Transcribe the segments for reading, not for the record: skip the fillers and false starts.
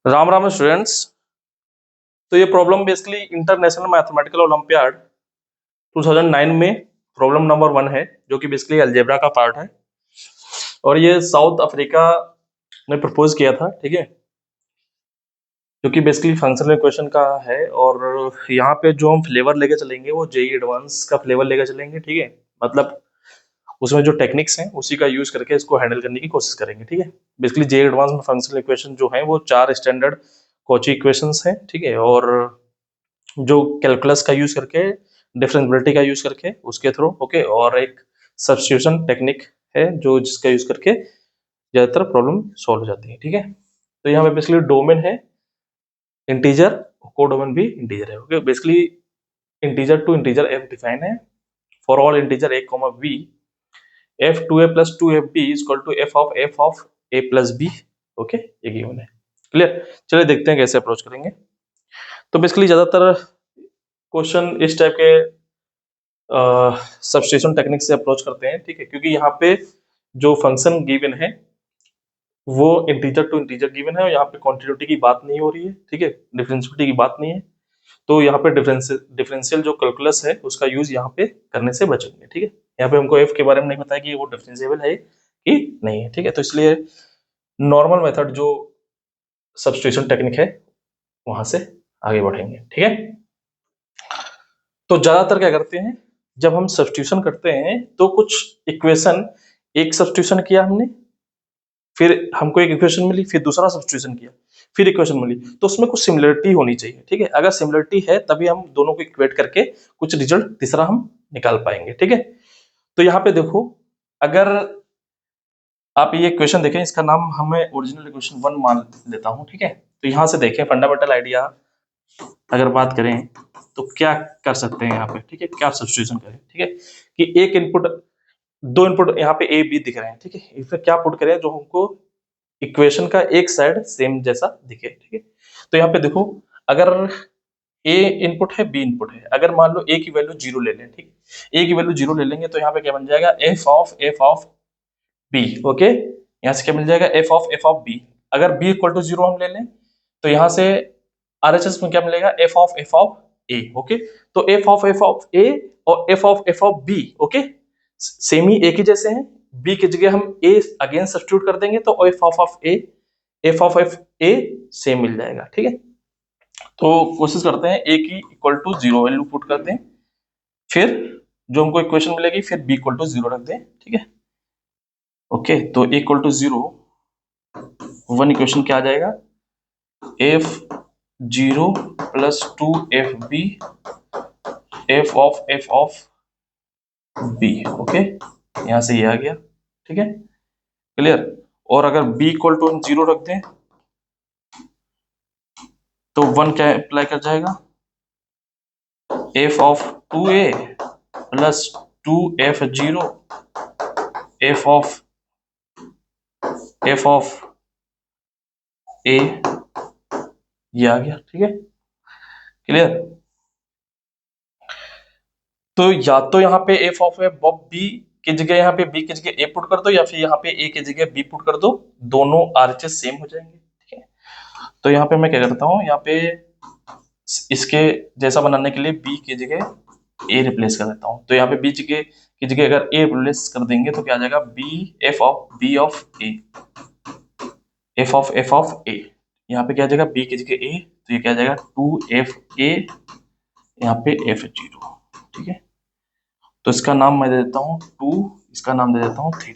Ram Ram students. तो ये problem basically international mathematical olympiad 2009 में प्रॉब्लम नंबर 1 है, जो कि बेसिकली अलजेब्रा का पार्ट है और ये साउथ अफ्रीका ने प्रपोज किया था। ठीक है, जो कि बेसिकली फंक्शनल इक्वेशन का है और यहाँ पे जो हम फ्लेवर लेके चलेंगे वो जेई एडवांस का फ्लेवर लेके चलेंगे। ठीक है, मतलब उसमें जो टेक्निक्स हैं उसी का यूज करके इसको हैंडल करने की कोशिश करेंगे। ठीक है, बेसिकली जेई एडवांस में फंक्शनल इक्वेशन जो है वो 4 स्टैंडर्ड कॉची इक्वेशंस हैं। ठीक है, और जो कैलकुलस का यूज करके, डिफरेंशियबिलिटी का यूज करके उसके थ्रू, ओके, और एक सब्स्टिट्यूशन टेक्निक है जो जिसका यूज करके ज्यादातर प्रॉब्लम सॉल्व हो जाती है। ठीक है, तो यहाँ पे बेसिकली डोमेन है इंटीजर, कोडोमेन भी इंटीजर है। Okay, basically integer to integer F define है for all integer A comma B F two A plus two F B is equal to F of A plus B. Okay, ये given है। Clear, चलिए देखते हैं कैसे approach करेंगे। तो basically ज्यादातर क्वेश्चन इस टाइप के सब्स्टिट्यूशन टेक्निक से अप्रोच करते हैं। ठीक है, क्योंकि यहाँ पे जो फंक्शन गिवन है वो इंटीजर टू इंटीजर गिवन है और यहाँ पे क्वांटिटी की बात नहीं हो रही है। ठीक है, डिफरेंशियबिलिटी की बात नहीं है, तो यहाँ पे डिफरेंशियल जो कैलकुलस है उसका यूज यहाँ पे करने से बचेंगे। ठीक है, यहाँ पे हमको एफ के बारे में नहीं पता है कि वो डिफरेंशिएबल है कि नहीं है। ठीक है, तो इसलिए नॉर्मल मेथड जो सब्स्टिट्यूशन टेक्निक है वहां से आगे बढ़ेंगे। ठीक है, तो ज्यादातर क्या करते हैं, जब हम सब्स्टिट्यूशन करते हैं तो कुछ इक्वेशन, एक सब्स्टिट्यूशन किया हमने, फिर हमको एक इक्वेशन मिली, फिर दूसरा सब्स्टिट्यूशन किया, फिर इक्वेशन मिली, तो उसमें कुछ सिमिलरिटी होनी चाहिए। ठीक है, अगर सिमिलरिटी है तभी हम दोनों को इक्वेट करके कुछ रिजल्ट तीसरा हम निकाल पाएंगे। ठीक है, तो यहाँ पे देखो, अगर आप ये इक्वेशन देखें, इसका नाम हमें ओरिजिनल इक्वेशन 1 मान लेता हूं। ठीक है, तो यहाँ से देखें फंडामेंटल आइडिया अगर बात करें तो क्या कर सकते हैं यहाँ पे। ठीक है, क्या सब्स्टिट्यूशन करें। ठीक है, कि एक इनपुट, दो इनपुट यहाँ पे ए बी दिख रहे हैं। ठीक है, इसमें क्या पुट करें जो हमको इक्वेशन का एक साइड सेम जैसा दिखे। ठीक है, तो यहाँ पे देखो, अगर ए इनपुट है बी इनपुट है, अगर मान लो ए की वैल्यू 0 ले लें, ठीक, ए की वैल्यू 0 ले लेंगे तो यहाँ पे क्या बन जाएगा, एफ ऑफ बी। ओके, यहाँ से क्या मिल जाएगा, एफ ऑफ बी। अगर बी इक्वल टू 0 हम ले लें तो यहाँ से आरएचएस में क्या मिलेगा, एफ ऑफ ए। ओके, तो एफ ऑफ ए और F of B, okay, same ही एक ही जैसे हैं। बी की जगह हम ए अगेन सब्स्टिट्यूट कर देंगे तो एफ ऑफ ए सेम मिल जाएगा। ठीक है, तो कोशिश करते हैं ए की इक्वल टू 0 वैल्यू पुट कर दें, फिर जो हमको इक्वेशन मिलेगी फिर बी इक्वल टू 0 रख दें। ठीक है, ओके, तो A equal to 0 one equation क्या आ जाएगा, F 0 plus 2 F B F of B. Okay, यहां से ये आ गया। ठीक है, क्लियर। और अगर b इक्वल टू 0 रख दें तो 1 क्या अप्लाई कर जाएगा, F of 2a plus 2f0 F of a, ये आ गया। ठीक है, क्लियर। तो या तो यहाँ पे एफ ऑफ बी की जगह यहाँ पे b की जगह a पुट कर दो, या फिर यहाँ पे a की जगह b पुट कर दो, दोनों आरएचएस सेम हो जाएंगे। ठीक है, तो यहाँ पे मैं क्या करता हूँ, यहाँ पे इसके जैसा बनाने के लिए b की जगह a रिप्लेस कर देता हूँ। तो यहाँ पे b की जगह अगर a रिप्लेस कर देंगे तो क्या आ जाएगा, b of a, F of a। यहाँ पे क्या आ जाएगा, b की जगह a, तो ये क्या आ जाएगा 2fa, यहाँ पे f0। ठीक है, तो इसका नाम मैं दे देता हूँ 2, इसका नाम दे देता हूँ 3।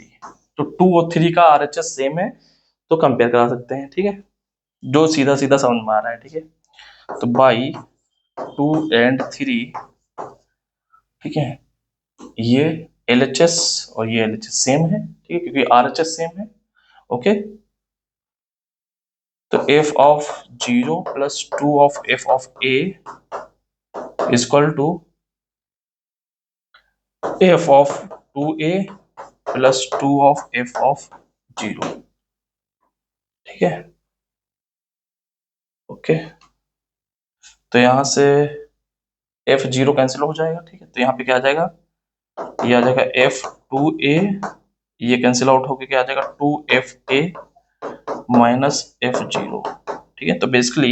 तो 2 और 3 का आरएचएस सेम है तो कंपेयर करा सकते हैं। ठीक है, जो सीधा सीधा समझ में आ रहा है। ठीक है, तो बाई 2 एंड 3, ठीक है, ये एलएचएस और ये एलएचएस सेम है। ठीक है, क्योंकि आरएचएस सेम है। ओके, तो F of 0 plus 2 of F of A is equal to F of 2a plus 2 of F of 0। ठीक है, ओके, तो यहां से f0 कैंसिल हो जाएगा। ठीक है, तो यहाँ पे क्या आ जाएगा, ये आ जाएगा f2a, ये कैंसिल आउट होके क्या आ जाएगा 2fa माइनस f0। ठीक है। तो बेसिकली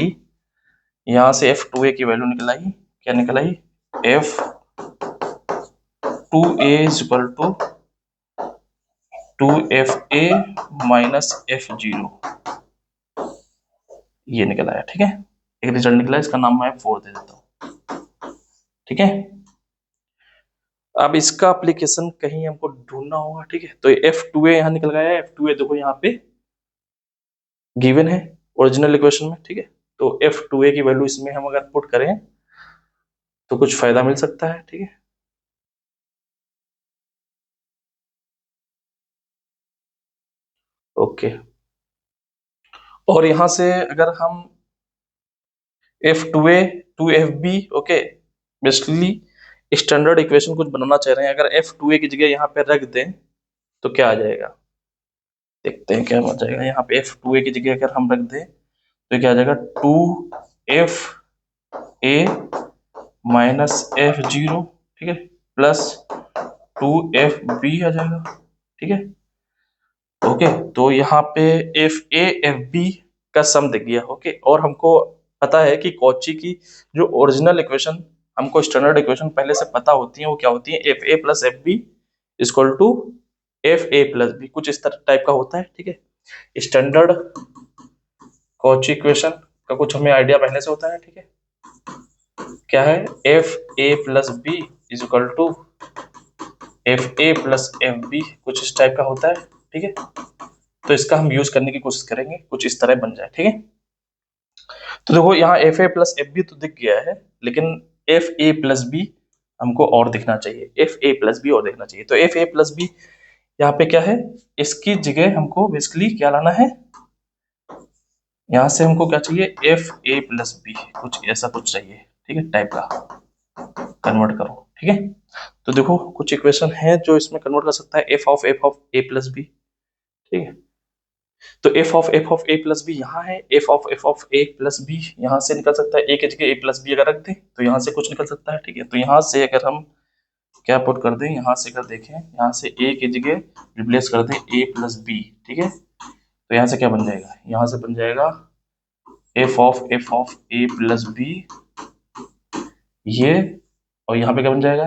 यहाँ से f2a की वैल्यू निकल आई, क्या निकल आई, f2a is equal to 2fa minus f0, ये निकल आया। ठीक है, एक रिजल्ट निकला, इसका नाम मैं 4 दे देता हूँ। ठीक है, अब इसका एप्लीकेशन कहीं हमको ढूंढना होगा। ठीक है, तो f2a यहाँ निकल गया। f2a देखो यहाँ पे गिवन है ओरिजिनल इक्वेशन में। ठीक है, तो f2a की वैल्यू इसमें हम अगर पुट करें तो कुछ फायदा मिल सकता है। ठीक है, ओके। और यहां से अगर हम f2a to fb, okay, basically standard equation कुछ बनाना चाह रहे हैं, अगर f2a की जगह यहाँ पे रख दें तो क्या आ जाएगा, देखते हैं क्या बन जाएगा। यहाँ पे f2a की जगह अगर हम रख दें तो क्या आ जाएगा, 2fa माइनस f0, ठीक है, प्लस 2fb आ जाएगा। ठीक है, ओके। तो यहाँ पे FA FB का सम दिख गया। ओके, और हमको पता है कि कॉची की जो ओरिजिनल इक्वेशन, हमको स्टैंडर्ड इक्वेशन पहले से पता होती है, वो क्या होती है, FA plus FB equal to FA plus B, कुछ इस तरह टाइप का होता है। ठीक है, स्टैंडर्ड कॉची इक्वेशन का कुछ हमें आइडिया पहले से होता है। ठीक है, क्या है, FA plus B is equal to FA plus FB, कुछ इस टाइप का होता है। ठीक है, तो इसका हम यूज करने की कोशिश करेंगे, कुछ इस तरह बन जाए। ठीक है, तो देखो यहाँ FA प्लस FB तो दिख गया है, लेकिन FA प्लस B हमको और दिखना चाहिए, FA प्लस B और देखना चाहिए। तो FA प्लस B यहाँ पे क्या है, इसकी जगह हमको बेसिकली क्या लाना है, यहाँ से हमको क्या चाहिए, FA प्लस B, कुछ ऐसा कुछ चाहिए। ठीक है, टाइप का कन्वर्ट करो। ठीक है, तो देखो कुछ इक्वेशन है जो इसमें कन्वर्ट कर सकता है, f of a plus b। ठीक है, तो f of a plus B यहाँ है, f of a plus B यहाँ से निकल सकता है, a की जगह a प्लस बी अगर रख दें तो यहाँ से कुछ निकल सकता है। ठीक है, तो यहाँ से अगर हम क्या पुट कर दें, यहाँ से अगर देखें, यहाँ से a की जगह रिप्लेस कर दें a प्लस बी। ठीक है, तो यहाँ से क्या बन जाएगा, यहाँ से बन जाएगा f of a plus B, ये, और यहाँ पे क्या बन जाएगा,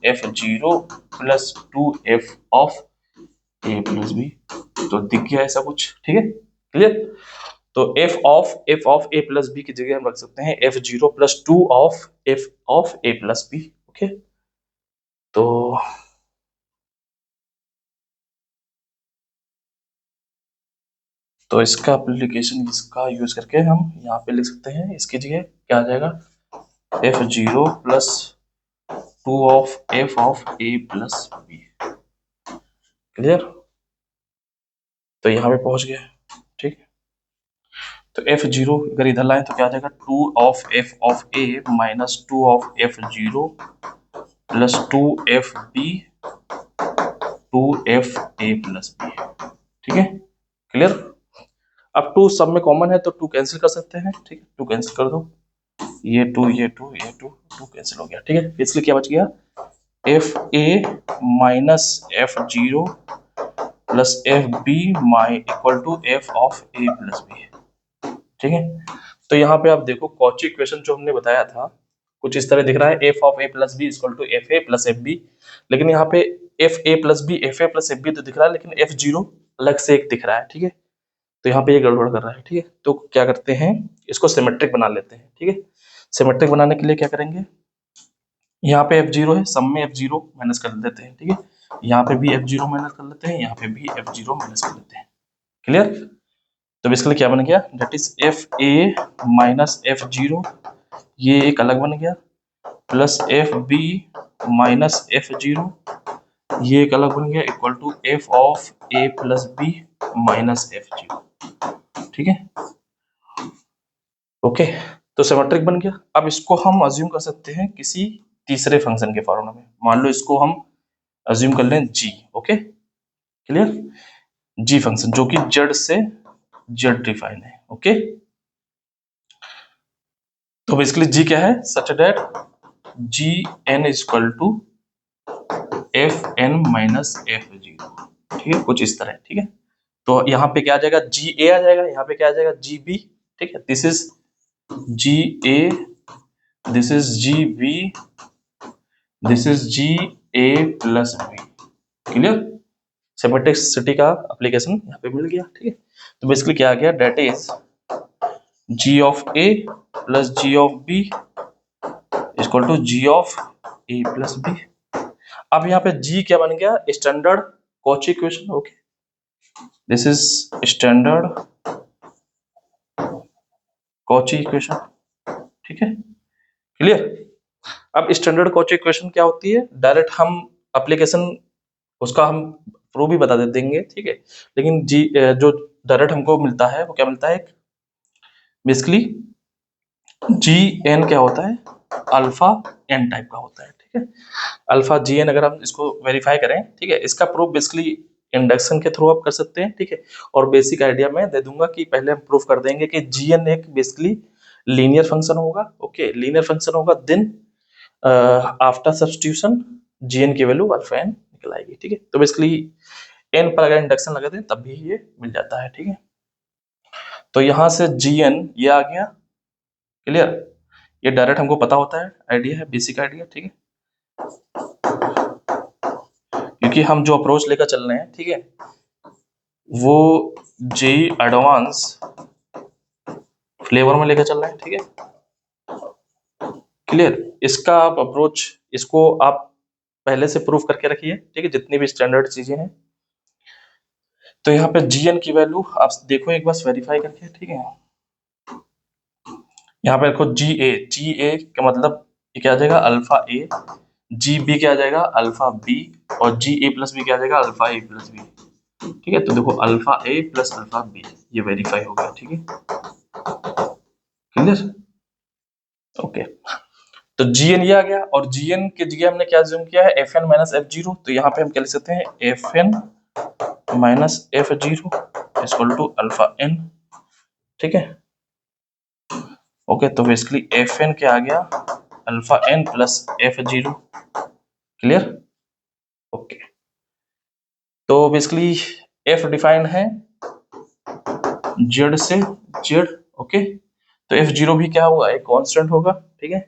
f0 plus 2f of a plus B. तो दिख गया ऐसा कुछ। ठीक है, क्लियर। तो f of a plus B की जगह हम रख सकते हैं f0 plus 2 of f of a plus B. Okay, तो इसका एप्लीकेशन, इसका यूज करके हम यहाँ पे लिख सकते हैं, इसकी जगह क्या आ जाएगा, f0 plus 2 of f of a plus B. Clear, तो यहाँ पे पहुंच गया। ठीक, तो f0 अगर इधर लाए तो क्या आ जाएगा, 2 of f of a minus 2 of f0 plus 2fb 2fa plus b। ठीक है, क्लियर। अब 2 सब में कॉमन है तो 2 कैंसिल कर सकते हैं। ठीक है, 2 कैंसिल कर दो, ये 2 ये 2 ये 2 2 कैंसिल हो गया। ठीक है, इसलिए क्या बच गया, fa minus f0 plus fb equal to f of a plus b। ठीक है, तो यहाँ पे आप देखो कॉची इक्वेशन जो हमने बताया था कुछ इस तरह दिख रहा है, f of a plus B equal to fa plus F B, लेकिन यहाँ पे fa plus B fa plus F B तो दिख रहा है, लेकिन f0 अलग से एक दिख रहा है। ठीक है, तो यहाँ पे ये गड़बड़ कर रहा है। ठीक है, तो क्या करते हैं, इसको सिमेट्रिक बना लेते हैं। ठीक है, सिमेट्रिक बनाने के लिए क्या करेंगे, यहाँ पे f0 है, सब में f0 माइनस कर देते हैं। ठीक है, यहाँ पे भी f0 माइनस कर लेते हैं, यहाँ पे भी f0 माइनस कर लेते हैं। क्लियर, तो इसके लिए क्या बन गया, that is fa minus f0, ये एक अलग बन गया, प्लस fb माइनस f0, ये एक अलग बन गया, equal to f of a plus B minus f0। ठीक है, ओके, तो सिमेट्रिक बन गया। अब इसको हम अज्यूम कर सकते हैं किसी तीसरे फंक्शन के फॉर्मूला में, मान लो इसको हम अज्यूम कर लें g। Okay, clear, g function जो कि z से z डिफाइन है। ओके, तो बेसिकली g क्या है, such that gn is equal to fn minus f0। ठीक है, कुछ इस तरह। ठीक है, तो यहाँ पे क्या आ जाएगा, ga आ जाएगा, यहाँ पे क्या आ जाएगा, gb। ठीक है। This is G A, this is G B, this is G A plus B. Clear? Symmetricity का एप्लीकेशन यहाँ पे मिल गया, ठीक है। तो बेसिकली क्या आ गया, that is G of A plus G of B equal to G of A plus B. अब यहाँ पे जी क्या बन गया, standard Cauchy equation. Okay, this is standard Cauchy equation, ठीक है। क्लियर? अब स्टैंडर्ड कॉची इक्वेशन क्या होती है, डायरेक्ट हम एप्लीकेशन उसका हम प्रूफ भी बता देंगे, ठीक है। लेकिन जी जो डायरेक्ट हमको मिलता है वो क्या मिलता है, बेसिकली जी एन क्या होता है, अल्फा एन टाइप का होता है, ठीक है। अल्फा जी एन अगर हम इसको वेरीफाई करें, ठीक है, इसका प्रूफ बेसिकली इंडक्शन के थ्रू आप कर सकते हैं, ठीक है। और बेसिक आइडिया मैं दे दूंगा कि पहले हम प्रूफ कर देंगे कि जी एन एक बेसिकली लीनियर फंक्शन होगा। ओके, लीनियर फंक्शन होगा, then after substitution G N की वैल्यू अल्फा एन निकल आएगी, ठीक है। तो बेसिकली एन पर अगर इंडक्शन लगा दें तब भी ये मिल जाता है, ठीक है। तो यहां से जी एन ये आ गया। क्लियर? ये डायरेक्ट हमको पता होता है, आइडिया है, बेसिक आइडिया, ठीक है। क्योंकि हम जो अप्रोच लेकर चल रहे हैं, ठीक है, वो जेई एडवांस फ्लेवर में लेकर चल रहे हैं, ठीक है। क्लियर? इसका आप अप्रोच, इसको आप पहले से प्रूफ करके रखिए, ठीक है, जितनी भी स्टैंडर्ड चीजें हैं। तो यहाँ पे जीएन की वैल्यू आप देखो एक बार वेरीफाई करके, ठीक है। यहाँ पे देखो जी ए का मतलब ये क्या आ जाएगा, अल्फा ए, जी बी क्या आ जाएगा, अल्फा बी, और जी ए प्लस बी क्या आ जाएगा, अल्फा ए प्लस बी, ठीक है। तो देखो alpha A plus alpha B ये वेरीफाई हो गया, ठीक है। क्लियर? ओके, तो जीएन ये आ गया, और जीएन के जगह हमने क्या ज्यूम किया है, F N minus F zero. तो यहाँ पे हम क्या लिख सकते हैं, F N minus F zero equal to alpha N, ठीक है। ओके, तो बेसिकली एफ एन क्या आ गया, alpha N plus F zero. Clear? Okay, तो बेसिकली एफ डिफाइंड है जेड से जेड। ओके, तो एफ जीरो भी क्या होगा, एक कांस्टेंट होगा, ठीक है।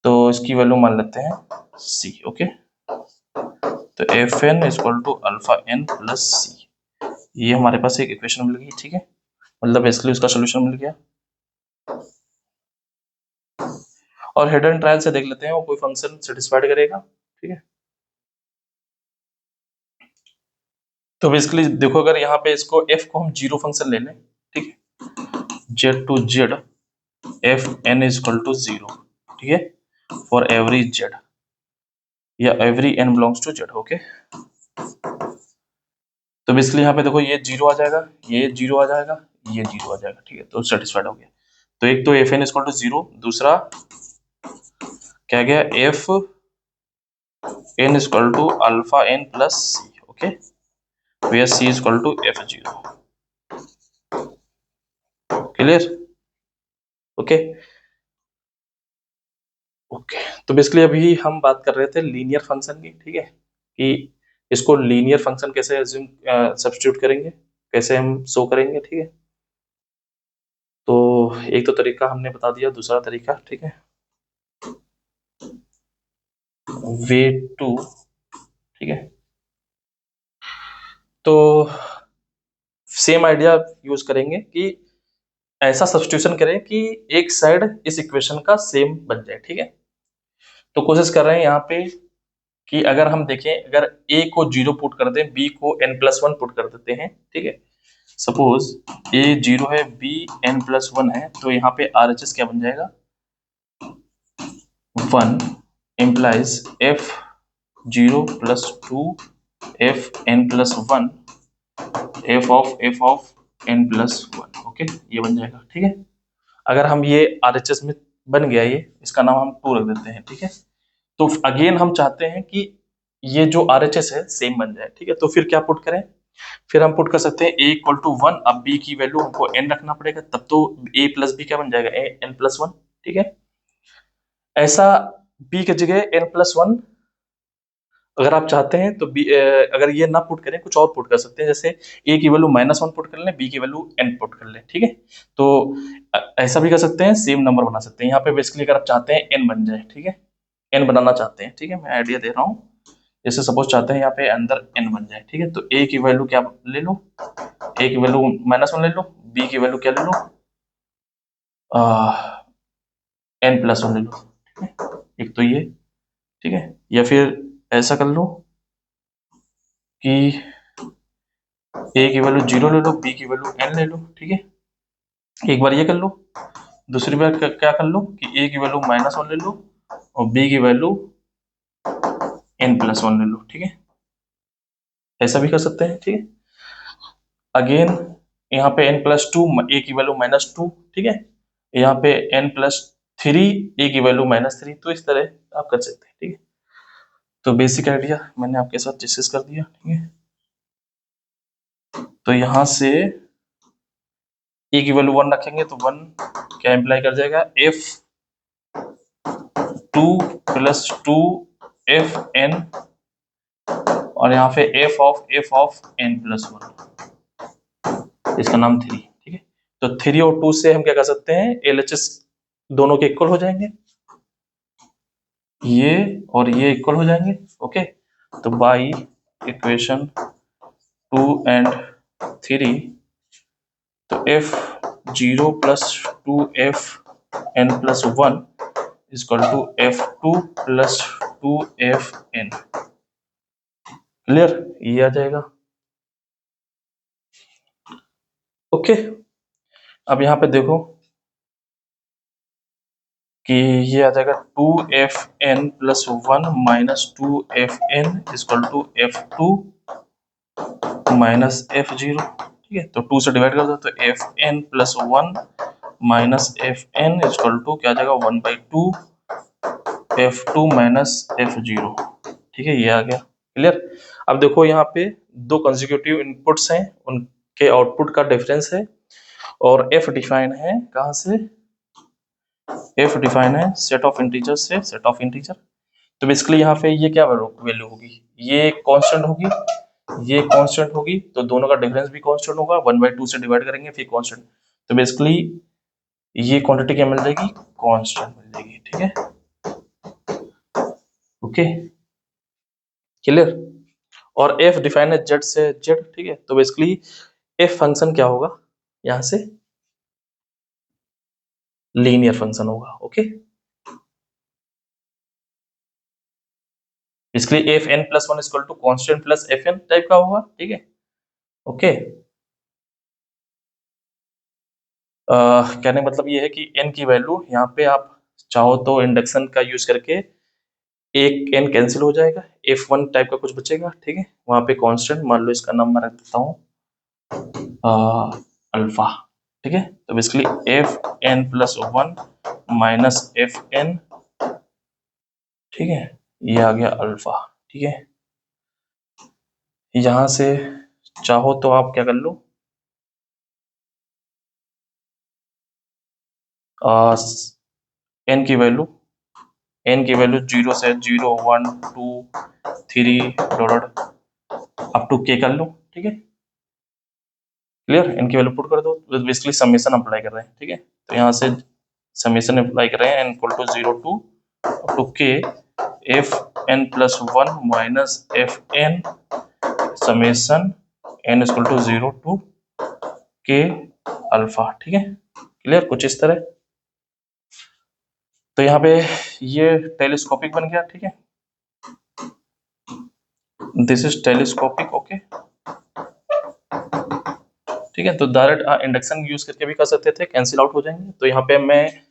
तो इसकी वैल्यू मान लेते हैं सी। ओके, तो F N equal to alpha N plus C, ये हमारे पास एक इक्वेशन मिल गई, ठीक है। मतलब बेसिकली उसका सोल्यूशन मिल गया। और हेड एंड ट्रायल से देख लेते हैं वो कोई फंक्शन सेटिस्फाइड करेगा, ठीक है। तो बेसिकली देखो, अगर यहाँ पे इसको एफ को हम जीरो फंक्शन ले लें, ठीक है, Z to Z F N is equal to zero, ठीक है, फॉर एवरी जेड या every N belongs to Z. Okay, तो बेसिकली यहाँ पे देखो ये जीरो आ जाएगा, ये जीरो आ जाएगा, ये जीरो आ जाएगा, ठीक है। तो सेटिस्फाइड हो गया। तो एक तो F N equal to zero, दूसरा क्या गया, F N equal to alpha N plus C. Okay, where C equal to F zero. Clear? Okay okay, तो बेसिकली अभी हम बात कर रहे थे लीनियर फंक्शन की, ठीक है, कि इसको लीनियर फंक्शन कैसे अज्यूम सब्स्टिट्यूट करेंगे, कैसे हम शो करेंगे, ठीक है। तो एक तो तरीका हमने बता दिया, दूसरा तरीका, ठीक है, वे टू, ठीक है। तो सेम आइडिया यूज करेंगे कि ऐसा सब्स्टिट्यूशन करें कि एक साइड इस इक्वेशन का सेम बन जाए, ठीक है। तो कोशिश कर रहे हैं यहाँ पे कि अगर हम देखें, अगर a को जीरो पुट कर दें, b को n प्लस वन पुट कर देते हैं, ठीक है। सपोज a जीरो है, b n प्लस वन है, तो यहाँ पे RHS क्या बन जाएगा, one implies f zero plus two F N plus one F of n plus one. Okay, ये बन जाएगा, ठीक है। अगर हम ये RHS में बन गया, ये इसका नाम हम टू रख देते हैं, ठीक है। तो अगेन हम चाहते हैं कि ये जो RHS है सेम बन जाए, ठीक है। तो फिर क्या पुट करें, फिर हम पुट कर सकते हैं a इक्वल टू वन। अब b की वैल्यू हमको n रखना पड़ेगा, तब तो a प्लस बी क्या बन जाएगा, n प्लस वन, ठीक है। ऐसा b की जगह n प्लस वन अगर आप चाहते हैं तो अगर ये ना पुट करें, कुछ और पुट कर सकते हैं, जैसे a की वैल्यू -1 पुट कर लें, b की वैल्यू n पुट कर लें, ठीक है। तो ऐसा भी कर सकते हैं, सेम नंबर बना सकते हैं। यहाँ पे बेसिकली अगर आप चाहते हैं n बन जाए, ठीक है, n बनाना चाहते हैं, ठीक है, मैं आइडिया दे रहा हूँ। जैसे सपोज चाहते हैं यहाँ पे अंदर n बन जाए, ठीक है, तो a की वैल्यू क्या ले लो, a की वैल्यू -1 ले लो, b की वैल्यू क्या ले लो, n+1 ले लो, ठीक है, एक तो ये, ठीक है। या फिर ऐसा कर लो कि a की वैल्यू 0 ले लो, b की वैल्यू n ले लो, ठीक है, एक बार ये कर लो। दूसरी बार क्या कर लो कि a की वैल्यू -1 ले लो और b की वैल्यू n+1 ले लो, ठीक है, ऐसा भी कर सकते हैं, ठीक है। अगेन यहाँ पे n+2, a की वैल्यू -2, ठीक है, यहाँ पे n+3, a की वैल्यू -3, तो इस तरह आप कर सकते हैं, ठीक है। तो बेसिक आइडिया मैंने आपके साथ डिस्कस कर दिया, ठीक है। तो यहाँ से a की वैल्यू 1 रखेंगे तो 1 क्या इम्प्लाई कर जाएगा, f2 + 2 fn, और यहाँ पे f ऑफ n+1, इसका नाम 3, ठीक है। तो 3 और 2 से हम क्या कर सकते हैं, LHS दोनों के इक्वल हो जाएंगे, ये और ये इक्वल हो जाएंगे, ओके। तो बाई इक्वेशन 2 एंड 3, तो f0 + 2fn+1 = f2 + 2fn, clear, ये आ जाएगा, ओके। अब यहाँ पे देखो कि ये आ जाएगा 2fn+1 - 2fn = f2 - f0, ठीक है। तो 2 से डिवाइड कर दो तो fn+1 - fn = क्या आ जाएगा, 1/2 f2 - f0, ठीक है, ये आ गया, क्लियर। अब देखो यहाँ पे दो कंसेक्यूटिव इनपुट्स हैं, उनके आउटपुट का डिफरेंस है, और f डिफाइन है कहाँ से, f डिफाइन है सेट ऑफ इंटीजर से, सेट ऑफ इंटीजर। तो बेसिकली यहाँ पे ये क्या वैल्यू होगी, ये कांस्टेंट होगी, ये कांस्टेंट होगी, तो दोनों का डिफरेंस भी कांस्टेंट होगा, 1/2 से डिवाइड करेंगे फिर कांस्टेंट, तो बेसिकली ये क्वांटिटी क्या मिल जाएगी, कांस्टेंट मिल जाएगी, ठीक है, ओके, क्लियर। और f डिफाइन है z से z, ठीक है, तो बेसिकली f फंक्शन क्या होगा, यहाँ से लीनियर फंक्शन होगा, ओके। इसलिए fn+1 = constant plus fn type का होगा, ठीक है, ओके। कहने का मतलब ये है कि n की वैल्यू यहाँ पे आप चाहो तो इंडक्शन का यूज करके एक n कैंसिल हो जाएगा, f1 टाइप का कुछ बचेगा, ठीक है, वहां पे कांस्टेंट मान लो, इसका नाम मैं रख देता हूँ अल्फा, ठीक है। तो बेसिकली fn+1 - fn, ठीक है, ये आ गया अल्फा, ठीक है। यहां से चाहो तो आप क्या कर लो, n की वैल्यू 0 से 0 1 2 3 डॉट अप टू k कर लो, ठीक है, क्लियर। n की वैल्यू पुट कर दो, बेसिकली समेशन अप्लाई कर रहे हैं, ठीक है। तो यहाँ से समेशन अप्लाई कर रहे हैं, n = 0 to up to k fn+1 - fn summation n = 0 to k alpha, ठीक है, क्लियर, कुछ इस तरह। तो यहाँ पे ये टेलीस्कोपिक बन गया, ठीक है, दिस इज टेलीस्कोपिक, ओके, ठीक है। तो डायरेक्ट इंडक्शन यूज करके भी कर सकते थे, कैंसिल आउट हो जाएंगे। तो यहाँ पे मैं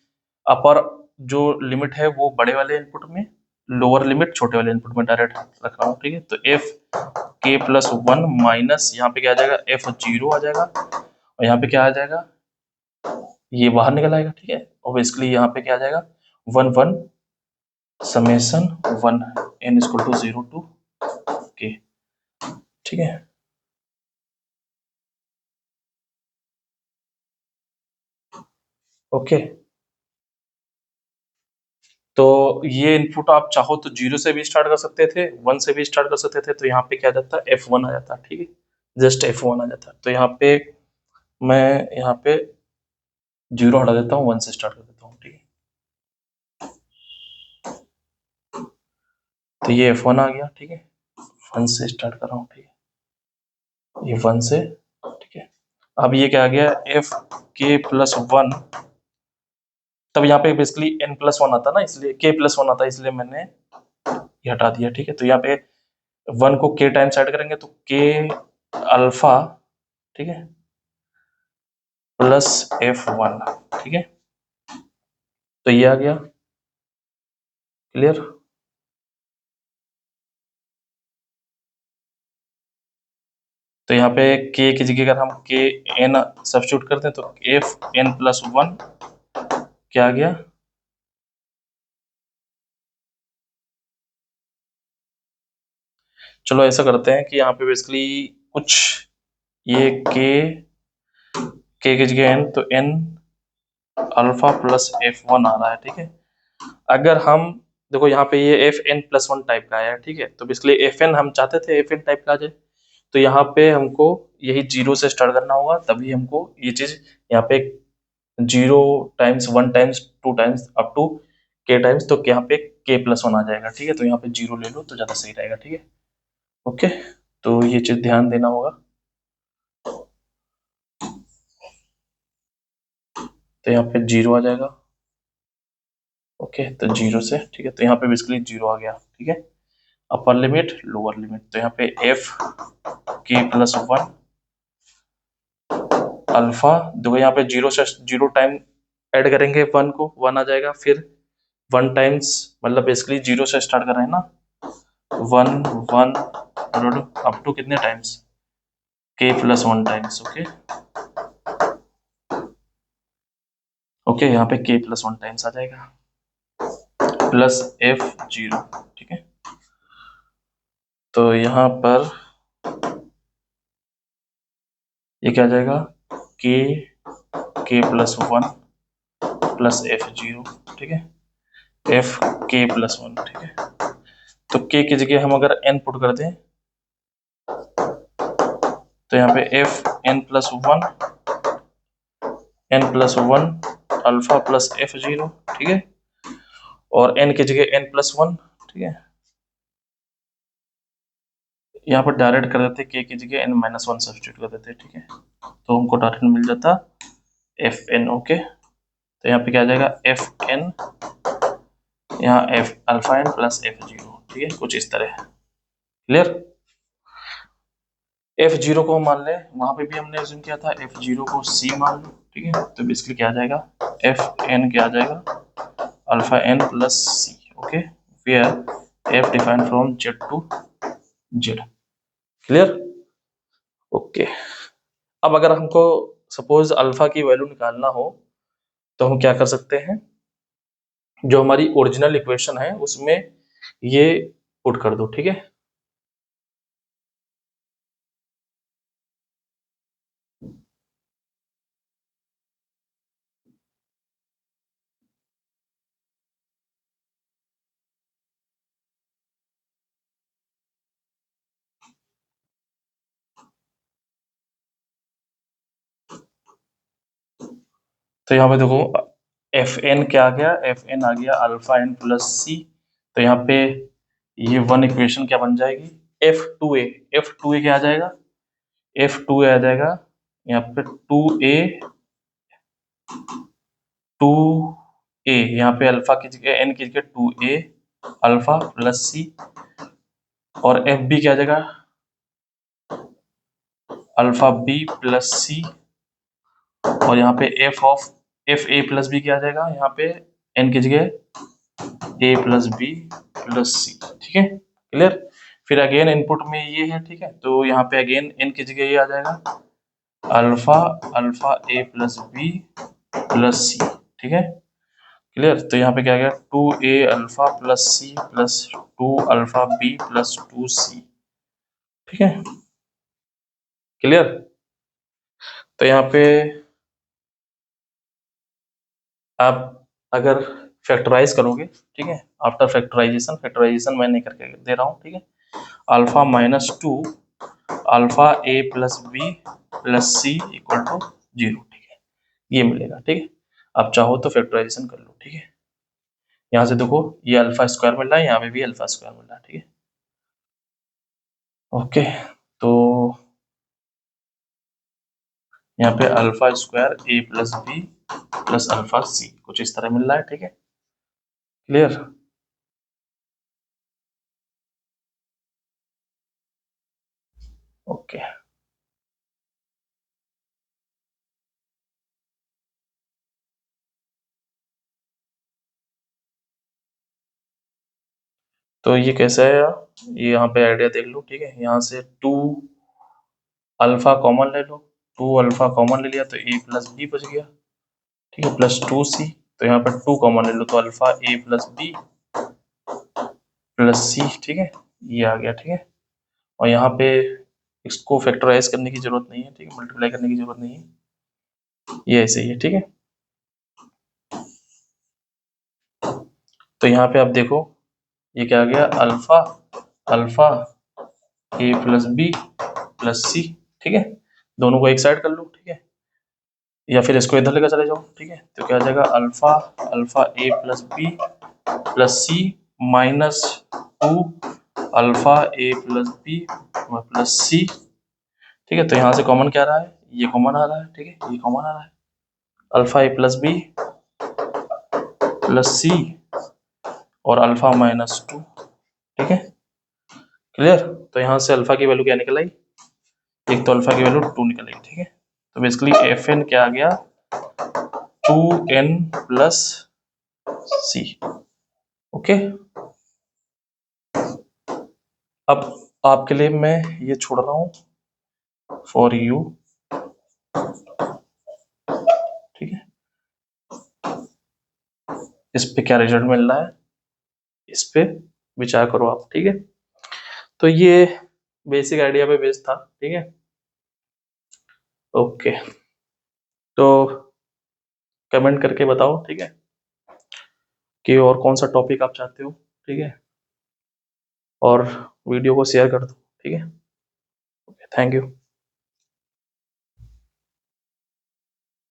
अपर जो लिमिट है वो बड़े वाले इनपुट में, लोअर लिमिट छोटे वाले इनपुट में डायरेक्ट रख रहा हूँ, ठीक है। तो fk+1 माइनस यहाँ पे क्या आ जाएगा, f0 आ जाएगा, और यहाँ पे क्या आ जाएगा, ये बाहर निकल आएगा, ठीक है। और बेसिकली यहाँ पे क्या आ जाएगा, 1 1 समेशन 1 n = 0 to k, ठीक है, ओके। तो ये इनपुट आप चाहो तो 0 से भी स्टार्ट कर सकते थे, 1 से भी स्टार्ट कर सकते थे, तो यहाँ पे क्या आ जाता है, F1 आ जाता है, ठीक है, जस्ट F1 आ जाता है। तो यहाँ पे मैं यहाँ पे 0 हटा देता हूँ, 1 से स्टार्ट कर देता हूँ, ठीक है। तो ये F1 आ गया, ठीक है, 1 से स्टार्ट कर रहा हूँ, ठीक है, ये 1 से, ठीक है। अब ये क्या आ गया, एफ के प्लस 1, तब यहाँ पे बेसिकली n प्लस 1 आता ना, इसलिए k प्लस 1 आता, इसलिए मैंने ये हटा दिया, ठीक है। तो यहाँ पे 1 को k टाइम्स ऐड करेंगे तो k अल्फा, ठीक है, प्लस F1, ठीक है। तो ये आ गया, क्लियर। तो यहाँ पे k की जगह अगर हम k n सब्स्टिट्यूट करते हैं तो Fn प्लस 1 क्या आ गया, चलो ऐसा करते हैं कि यहाँ पे बेसिकली कुछ ये k की जगह n, तो n अल्फा प्लस F1 आ रहा है, ठीक है। अगर हम देखो यहाँ पे ये Fn प्लस 1 टाइप का है, ठीक है, तो बेसिकली Fn हम चाहते थे Fn टाइप का आ जाए, तो यहाँ पे हमको यही 0 से स्टार्ट करना होगा, तभी हमको ये चीज यहाँ पे 0 times 1 times 2 times up to k times, तो यहाँ पे k प्लस 1 आ जाएगा, ठीक है। तो यहाँ पे 0 ले लो तो ज्यादा सही रहेगा, ठीक है, ओके। तो ये चीज ध्यान देना होगा। तो यहाँ पे 0 आ जाएगा, ओके, तो 0 से, ठीक है, तो यहाँ पे बेसिकली 0 आ गया, ठीक है। अपर लिमिट लोअर लिमिट, तो यहाँ पे एफ के प्लस 1 अल्फा, देखो यहाँ पे 0 से 0 टाइम ऐड करेंगे 1 को, 1 आ जाएगा, फिर 1 टाइम्स, मतलब बेसिकली 0 से स्टार्ट कर रहे हैं ना, 1 1 अप टू कितने टाइम्स, के प्लस 1 टाइम्स, ओके ओके, यहाँ पे के प्लस 1 टाइम्स आ जाएगा, प्लस F0, ठीक है। तो यहाँ पर ये क्या आ जाएगा, के प्लस 1 प्लस F0, ठीक है, एफ के प्लस 1, ठीक है। तो k की जगह हम अगर n पुट कर दें तो यहाँ पे n plus 1 alpha plus F0, ठीक है, और n की जगह n+1, ठीक है। यहाँ पर डायरेक्ट कर देते k की जगह n-1 सब्स्टिट्यूट कर देते, ठीक है, तो हमको डायरेक्ट मिल जाता Fn, ओके। तो यहाँ पे क्या आ जाएगा, Fn, यहाँ f alpha n plus F0, ठीक है, कुछ इस तरह, क्लियर। F0 को मान लें, वहां पे भी हमने अज्यूम किया था, F0 को C मान लो, ठीक है। तो बेसिकली क्या आ जाएगा, Fn क्या आ जाएगा, alpha n plus C, okay, where f defined from Z to Z, clear, okay. अब अगर हमको सपोज अल्फा की वैल्यू निकालना हो तो हम क्या कर सकते हैं, जो हमारी ओरिजिनल इक्वेशन है उसमें ये पुट कर दो, ठीक है। तो यहाँ पे देखो एफ एन क्या आ गया, एफ एन आ गया अल्फा एन प्लस सी, तो यहाँ पे ये वन इक्वेशन क्या बन जाएगी, F2a, F2a क्या आ जाएगा, F2a आ जाएगा यहाँ पे 2a, 2a यहाँ पे अल्फा की जगह एन की जगह 2a अल्फा प्लस सी, और एफ बी क्या आ जाएगा, अल्फा बी प्लस सी, और यहाँ पे एफ ए प्लस बी क्या आ जाएगा, यहाँ पे एन की जगह ए प्लस बी प्लस सी, ठीक है, क्लियर। फिर अगेन इनपुट में ये है, ठीक है, तो यहाँ पे अगेन एन की जगह ये आ जाएगा alpha alpha A plus B plus सी, ठीक है, क्लियर। तो यहाँ पे क्या आ गया, 2a alpha plus C plus 2 alpha B plus 2c, ठीक है, क्लियर। तो यहाँ पे आप अगर फैक्टराइज करोगे, ठीक है, आफ्टर फैक्टराइजेशन मैं नहीं करके दे रहा हूँ, ठीक है, alpha minus 2 alpha A plus B plus C equal to 0, ठीक है, ये मिलेगा, ठीक है। आप चाहो तो फैक्टराइजेशन कर लो, ठीक है। यहाँ से देखो ये अल्फा स्क्वायर मिल रहा है, यहाँ पे भी अल्फा स्क्वायर मिल रहा है, ठीक है। ओके, तो यहाँ पे अल्फा स्क्वायर ए प्लस बी प्लस अल्फा सी कुछ इस तरह मिल रहा है, ठीक है, क्लियर। ओके, तो ये कैसा है यार, ये यहाँ पे आइडिया देख लो, ठीक है, यहाँ से 2 अल्फा कॉमन ले लो, 2 अल्फा कॉमन ले लिया तो ए प्लस बी बच गया, ठीक है, प्लस 2 सी, तो यहाँ पर 2 कॉमन ले लो तो alpha A plus B plus सी, ठीक है, ये आ गया, ठीक है। और यहाँ पे इसको फैक्टराइज करने की जरूरत नहीं है, ठीक है, मल्टीप्लाई करने की जरूरत नहीं है, ये ऐसे ही है, ठीक है। तो यहाँ पे आप देखो ये क्या आ गया, alpha alpha A plus B plus सी, ठीक है, दोनों को एक साइड कर लो, ठीक है, या फिर इसको इधर लेकर चले जाओ, ठीक है, तो क्या आ जाएगा alpha alpha A plus B plus C minus 2 alpha A plus B plus सी, ठीक है। तो यहाँ से कॉमन क्या आ रहा है, ये कॉमन आ रहा है, ठीक है, ये कॉमन आ रहा है, alpha A plus B plus सी और अल्फा माइनस 2, ठीक है, क्लियर। तो यहाँ से अल्फा की वैल्यू क्या निकल आई, एक तो अल्फा की वैल्यू 2 निकल आई, ठीक है। तो बेसिकली एफ एन क्या आ गया, 2n प्लस सी, ओके। अब आपके लिए मैं ये छोड़ रहा हूँ फॉर यू, ठीक है, इस पे क्या रिजल्ट मिल रहा है इस पे विचार करो आप, ठीक है। तो ये बेसिक आइडिया पे बेस्ड था, ठीक है, ओके। तो कमेंट करके बताओ, ठीक है, कि और कौन सा टॉपिक आप चाहते हो, ठीक है, और वीडियो को शेयर कर दो, ठीक है, थैंक यू।